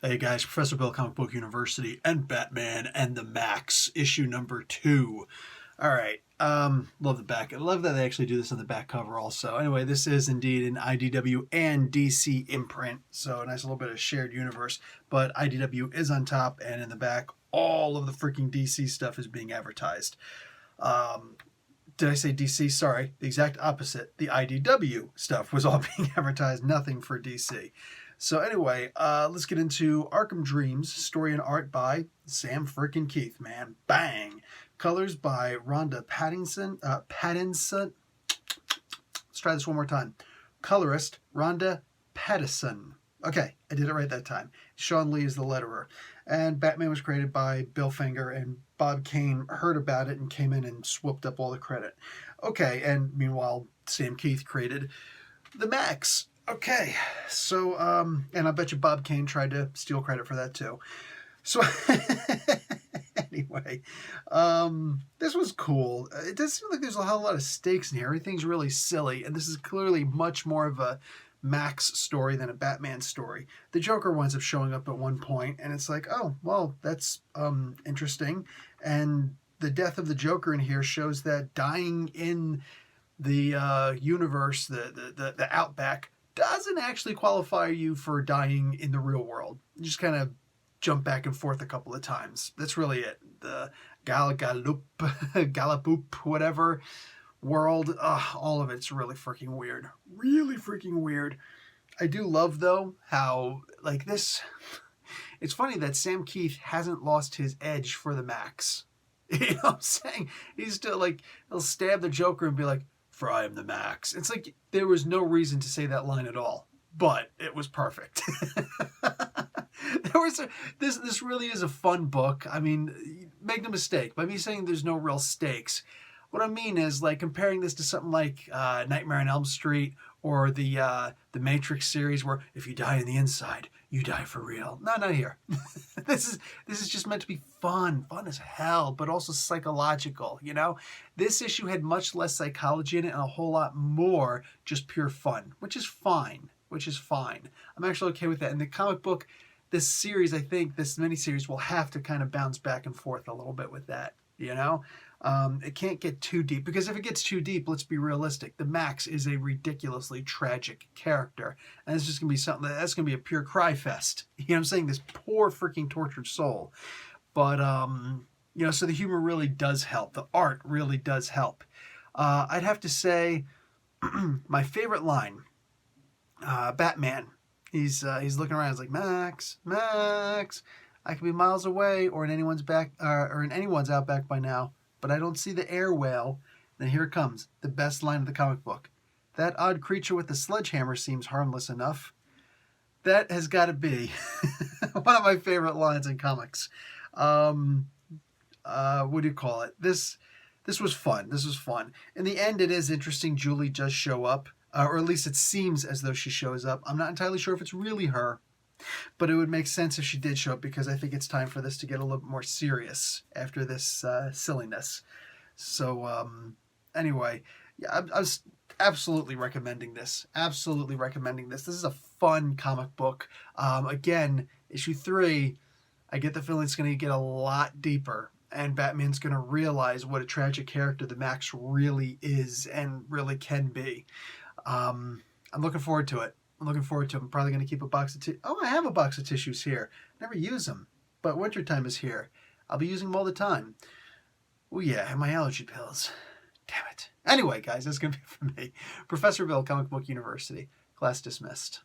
Hey guys, Professor Bill, Comic Book University, and Batman and the Maxx, issue number 2. All right, love the back. I love that they actually do this on the back cover also. Anyway, this is indeed an IDW and DC imprint, so a nice little bit of shared universe. But IDW is on top, and in the back, all of the freaking DC stuff is being advertised. Did I say DC? Sorry, the exact opposite. The IDW stuff was all being advertised, nothing for DC. So anyway, let's get into Arkham Dreams, story and art by Sam frickin' Keith, man. Bang! Colors by Rhonda Pattinson. Let's try this one more time. Colorist, Rhonda Pattison. Okay, I did it right that time. Sean Lee is the letterer. And Batman was created by Bill Finger, and Bob Kane heard about it and came in and swooped up all the credit. Okay, and meanwhile, Sam Keith created the Maxx. Okay, so, and I bet you Bob Kane tried to steal credit for that too. So, anyway, this was cool. It does seem like there's a whole lot of stakes in here. Everything's really silly, and this is clearly much more of a Maxx story than a Batman story. The Joker winds up showing up at one point, and it's like, oh, well, that's interesting. And the death of the Joker in here shows that dying in the universe, the Outback, doesn't actually qualify you for dying in the real world. You just kind of jump back and forth a couple of times. That's really it. The Gallop, whatever world, all of it's really freaking weird. Really freaking weird. I do love, though, how, like, this... It's funny that Sam Keith hasn't lost his edge for the Maxx. You know what I'm saying? He's still, like, he'll stab the Joker and be like, for I am the Maxx. It's like there was no reason to say that line at all, but it was perfect. This really is a fun book. I mean, make no mistake, by me saying there's no real stakes, what I mean is, like, comparing this to something like Nightmare on Elm Street or the Matrix series, where if you die on the inside, you die for real. No, not here. This is just meant to be fun as hell, but also psychological, you know? This issue had much less psychology in it and a whole lot more just pure fun, which is fine. I'm actually okay with that. In the comic book, this series, I think, this miniseries will have to kind of bounce back and forth a little bit with that, you know? It can't get too deep, because if it gets too deep, let's be realistic. The Maxx is a ridiculously tragic character, and it's just going to be something that's going to be a pure cry fest. You know what I'm saying? This poor freaking tortured soul. But, you know, so the humor really does help. The art really does help. I'd have to say my favorite line, Batman. He's looking around. He's like, Maxx, I could be miles away or in anyone's outback by now, but I don't see the air whale. Then here it comes, the best line of the comic book. That odd creature with the sledgehammer seems harmless enough. That has got to be one of my favorite lines in comics. What do you call it? This was fun. In the end, it is interesting. Julie does show up, or at least it seems as though she shows up. I'm not entirely sure if it's really her, but it would make sense if she did show up, because I think it's time for this to get a little bit more serious after this silliness. So, anyway, yeah, I was absolutely recommending this. This is a fun comic book. Again, issue 3, I get the feeling it's going to get a lot deeper, and Batman's going to realize what a tragic character the Maxx really is and really can be. I'm looking forward to it. I'm probably going to keep a box of I have a box of tissues here. Never use them, but wintertime is here. I'll be using them all the time. Oh yeah, and my allergy pills. Damn it. Anyway, guys, that's going to be it for me. Professor Bill, Comic Book University. Class dismissed.